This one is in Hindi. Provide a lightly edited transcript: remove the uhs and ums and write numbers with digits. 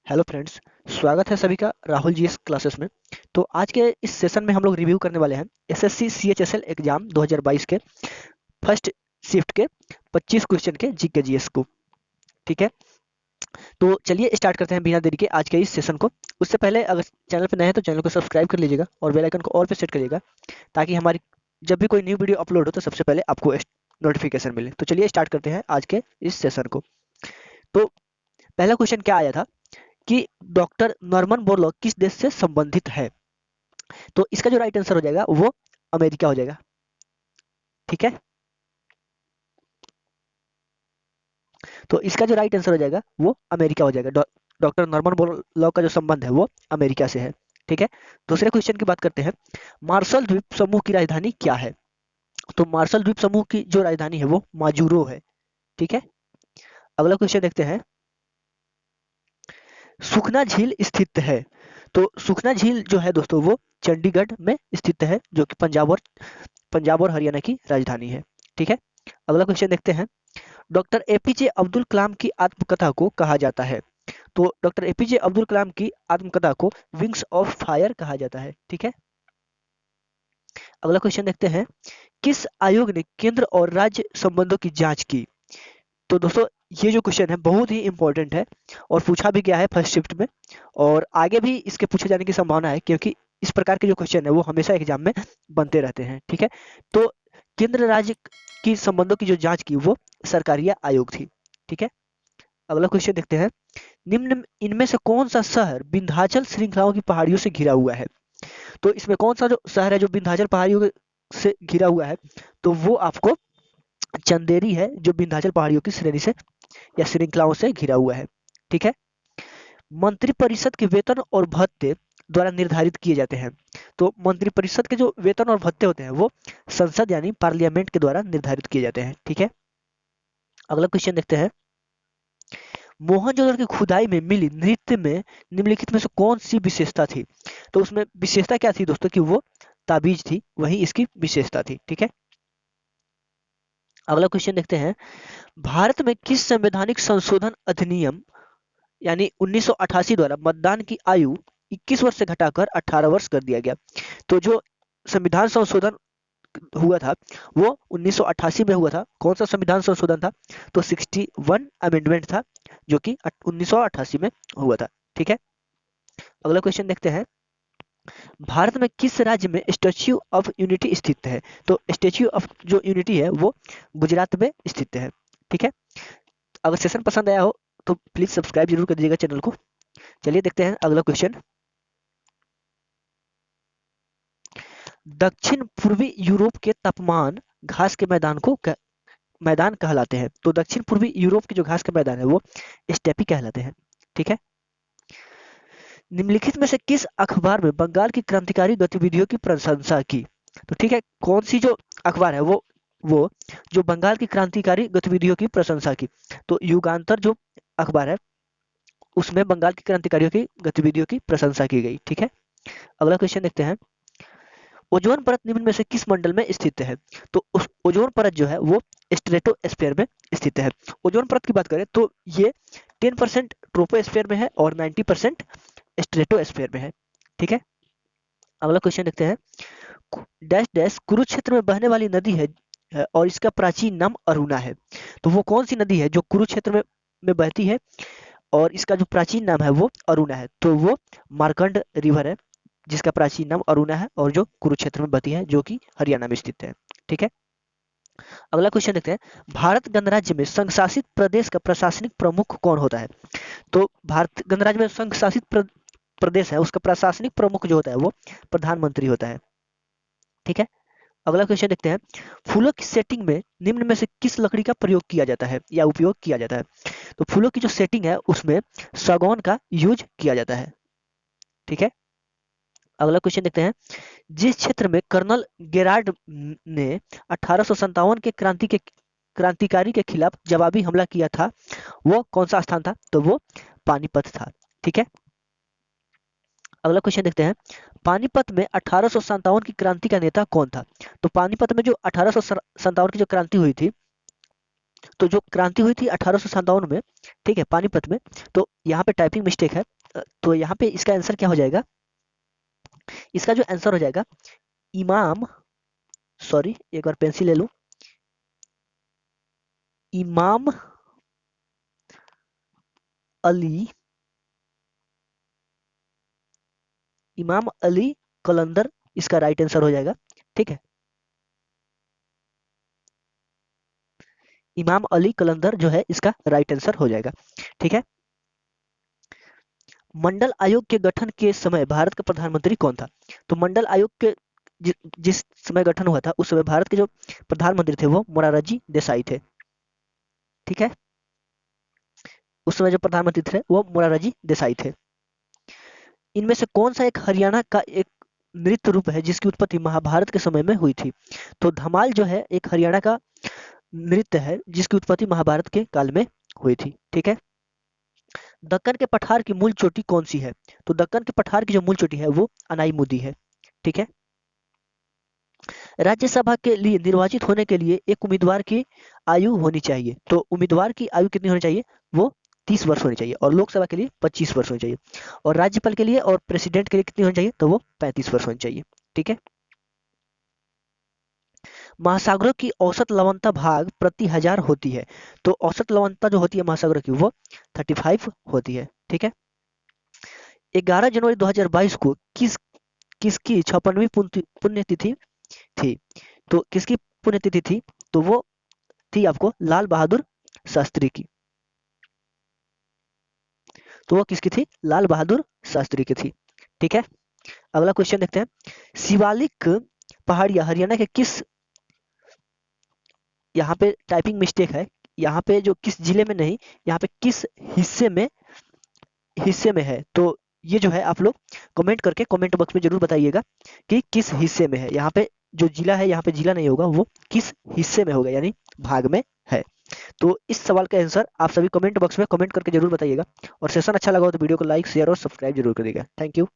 Hello friends. स्वागत है सभी का राहुल जी इस क्लासेस में। तो आज के इस सेशन में हम लोग रिव्यू करने वाले हैं एसएससी सीएचएसएल एग्जाम 2022 के फर्स्ट शिफ्ट के 25 क्वेश्चन के जीके जीएस को। ठीक है, तो चलिए स्टार्ट करते हैं बिना देरी के आज के इस सेशन को। उससे पहले अगर चैनल पर नए हैं तो चैनल को सब्सक्राइब कर लीजिएगा और बेल आइकन को ऑल पे सेट करिएगा, ताकि हमारी जब भी कोई न्यू वीडियो अपलोड हो तो सबसे पहले आपको नोटिफिकेशन मिले। तो चलिए स्टार्ट करते हैं आज के इस सेशन को। तो पहला क्वेश्चन क्या आया था कि डॉक्टर नॉर्मन बोरलॉग किस देश से संबंधित है। तो इसका जो राइट आंसर हो जाएगा वो अमेरिका हो जाएगा। ठीक है, तो इसका जो राइट आंसर हो जाएगा वो अमेरिका हो जाएगा। डॉक्टर नॉर्मन बोरलॉग का जो संबंध है वो अमेरिका से है। ठीक है, दूसरे क्वेश्चन की बात करते हैं। मार्शल द्वीप समूह की राजधानी क्या है। तो मार्शल द्वीप समूह की जो राजधानी है वो माजुरो है। ठीक है, अगला क्वेश्चन देखते हैं। सुखना झील स्थित है। तो सुखना झील जो है दोस्तों वो चंडीगढ़ में स्थित है, जो कि पंजाब और हरियाणा की राजधानी है। ठीक है, अगला क्वेश्चन देखते हैं। डॉक्टर एपीजे अब्दुल कलाम की आत्मकथा को कहा जाता है। तो डॉक्टर एपीजे अब्दुल कलाम की आत्मकथा को विंग्स ऑफ फायर कहा जाता है। ठीक है, अगला क्वेश्चन देखते हैं। किस आयोग ने केंद्र और राज्य संबंधों की जांच की। तो दोस्तों ये जो क्वेश्चन है बहुत ही इंपॉर्टेंट है और पूछा भी गया है फर्स्ट शिफ्ट में, और आगे भी इसके पूछे जाने की संभावना है, क्योंकि इस प्रकार के जो क्वेश्चन है वो हमेशा एग्जाम में बनते रहते हैं। ठीक है, तो केंद्र राज्य की संबंधों की जो जांच की वो सरकारीय आयोग थी। ठीक है, अगला क्वेश्चन देखते हैं। निम्न इनमें से कौन सा शहर विंध्याचल श्रृंखलाओं की पहाड़ियों से घिरा हुआ है। तो इसमें कौन सा जो शहर है जो विंध्याचल पहाड़ियों से घिरा हुआ है, तो वो आपको चंदेरी है, जो विंध्याचल पहाड़ियों की श्रेणी से या श्रृंखलाओं से घिरा हुआ है। ठीक है, मंत्रिपरिषद के वेतन और भत्ते द्वारा निर्धारित किए जाते हैं। तो मंत्रिपरिषद के जो वेतन और भत्ते होते हैं वो संसद यानी पार्लियामेंट के द्वारा निर्धारित किए जाते हैं। ठीक है, अगला क्वेश्चन देखते हैं। मोहनजोदड़ो की खुदाई में मिली नृत्य में निम्नलिखित में से कौन सी विशेषता थी। तो उसमें विशेषता क्या थी दोस्तों कि वो ताबीज थी, वही इसकी विशेषता थी। ठीक है, अगला क्वेश्चन देखते हैं। भारत में किस संवैधानिक संशोधन अधिनियम यानी 1988 द्वारा मतदान की आयु 21 वर्ष से घटाकर 18 वर्ष कर दिया गया। तो जो संविधान संशोधन हुआ था वो 1988 में हुआ था। कौन सा संविधान संशोधन था, तो 61 अमेंडमेंट था, जो कि 1988 में हुआ था। ठीक है, अगला क्वेश्चन देखते हैं। भारत में किस राज्य में स्टैच्यू ऑफ यूनिटी स्थित है। तो स्टैच्यू ऑफ जो यूनिटी है वो गुजरात में स्थित है। ठीक है, अगर सेशन पसंद आया हो तो प्लीज सब्सक्राइब जरूर कर दीजिएगा चैनल को। चलिए देखते हैं अगला क्वेश्चन। दक्षिण पूर्वी यूरोप के तापमान घास के मैदान कहलाते हैं। तो दक्षिण पूर्वी यूरोप के जो घास के मैदान है वो स्टेपी कहलाते हैं। ठीक है, निम्नलिखित में से किस अखबार में बंगाल की क्रांतिकारी गतिविधियों की प्रशंसा की। तो ठीक है, कौन सी जो अखबार है वो जो बंगाल की क्रांतिकारी गतिविधियों की प्रशंसा की। तो युगांतर जो अखबार है उसमें बंगाल की क्रांतिकारियों की गतिविधियों की प्रशंसा की गई। ठीक है, अगला क्वेश्चन देखते हैं। ओजोन परत निम्न में से किस मंडल में स्थित है। तो उस ओजोन परत जो है वो स्ट्रेटोस्फेयर में स्थित है। ओजोन परत की बात करें तो ये 10% ट्रोपोस्फेयर में है और 90% स्ट्रेटोस्फेयर में है। ठीक है, अगला क्वेश्चन देखते हैं। डैश डैश कुरुक्षेत्र में बहने वाली नदी है और इसका प्राचीन नाम अरुणा है। तो वो कौन सी नदी है जो कुरुक्षेत्र में बहती है और इसका जो प्राचीन नाम है वो अरुणा है। तो वो मार्कंड रिवर है, जिसका प्राचीन नाम अरुणा है और जो कुरुक्षेत्र में बहती है, जो कि हरियाणा में स्थित है। ठीक है, अगला क्वेश्चन देखते हैं। भारत गणराज्य में संघ शासित प्रदेश का प्रशासनिक प्रमुख कौन होता है। तो भारत गणराज्य में संघ शासित प्रदेश है उसका प्रशासनिक प्रमुख जो होता है वो प्रधानमंत्री होता है। ठीक है, अगला क्वेश्चन देखते हैं। फूलों की सेटिंग में निम्न में से किस लकड़ी का प्रयोग किया जाता है या उपयोग किया जाता है। तो फूलों की जो सेटिंग है उसमें सागौन का यूज किया जाता है। ठीक है, अगला क्वेश्चन देखते हैं। जिस क्षेत्र में कर्नल गेराल्ड ने 1857 के क्रांतिकारी के खिलाफ जवाबी हमला किया था वो कौन सा स्थान था। तो वो पानीपत था। ठीक है, अगला क्वेश्चन देखते हैं। पानीपत में 1857 की क्रांति का नेता कौन था। तो पानीपत में जो 1857 की जो क्रांति हुई थी तो जो क्रांति हुई थी 1857 में, ठीक है, पानीपत में। तो यहाँ पे टाइपिंग मिस्टेक है। तो यहाँ पे इसका आंसर क्या हो जाएगा? इसका जो आंसर हो जाएगा इमाम, सॉरी एक बार पेंसिल ले लूं, इमाम अली, इमाम अली कलंदर इसका राइट आंसर हो जाएगा। ठीक है, इमाम अली कलंदर जो है इसका राइट आंसर हो जाएगा। ठीक है, मंडल आयोग के गठन के समय भारत का प्रधानमंत्री कौन था? तो मंडल आयोग के जिस समय गठन हुआ था उस समय भारत के जो प्रधानमंत्री थे वो मोरारजी देसाई थे। ठीक है, उस समय जो प्रधानमंत्री थे वो मोरारजी देसाई थे। इनमें से कौन सा एक हरियाणा का एक नृत्य रूप है जिसकी उत्पत्ति महाभारत के समय में हुई थी? तो धमाल जो है एक हरियाणा का नृत्य है जिसकी उत्पत्ति महाभारत के काल में हुई थी। ठीक है, दक्कन के पठार की मूल चोटी कौन सी है? तो दक्कन के पठार की जो मूल चोटी है वो अनाईमुदी है। ठीक है, राज्यसभा के लिए निर्वाचित होने के लिए एक उम्मीदवार की आयु होनी चाहिए। तो उम्मीदवार की आयु कितनी होनी चाहिए? वो 30 वर्ष होनी चाहिए। और लोकसभा के लिए 25 वर्ष होनी चाहिए। और राज्यपाल के लिए और प्रेसिडेंट के लिए कितनी होनी चाहिए? तो वो 35 वर्ष होनी चाहिए। ठीक है, महासागरों की औसत लवणता भाग प्रति हजार होती है। तो औसत लवणता जो होती है महासागरों की वो 35 होती है। ठीक है, 11 जनवरी 2022 को किसकी 56वीं पुण्यतिथि थी? तो किसकी पुण्यतिथि थी? तो वो थी आपको लाल बहादुर शास्त्री की। तो वो किसकी थी? लाल बहादुर शास्त्री की थी। ठीक है, अगला क्वेश्चन देखते हैं। शिवालिक पहाड़ियां हरियाणा के किस, यहाँ पे टाइपिंग मिस्टेक है, यहाँ पे जो किस जिले में नहीं, यहाँ पे किस हिस्से में है। तो ये जो है आप लोग कमेंट करके कमेंट बॉक्स में जरूर बताइएगा कि किस हिस्से में है। यहाँ पे जो जिला है, यहाँ पे जिला नहीं होगा, वो किस हिस्से में होगा, यानी भाग में है। तो इस सवाल का आंसर आप सभी कमेंट बॉक्स में कमेंट करके जरूर बताइएगा। और सेशन अच्छा लगा हो तो वीडियो को लाइक शेयर और सब्सक्राइब जरूर करिएगा। Thank you.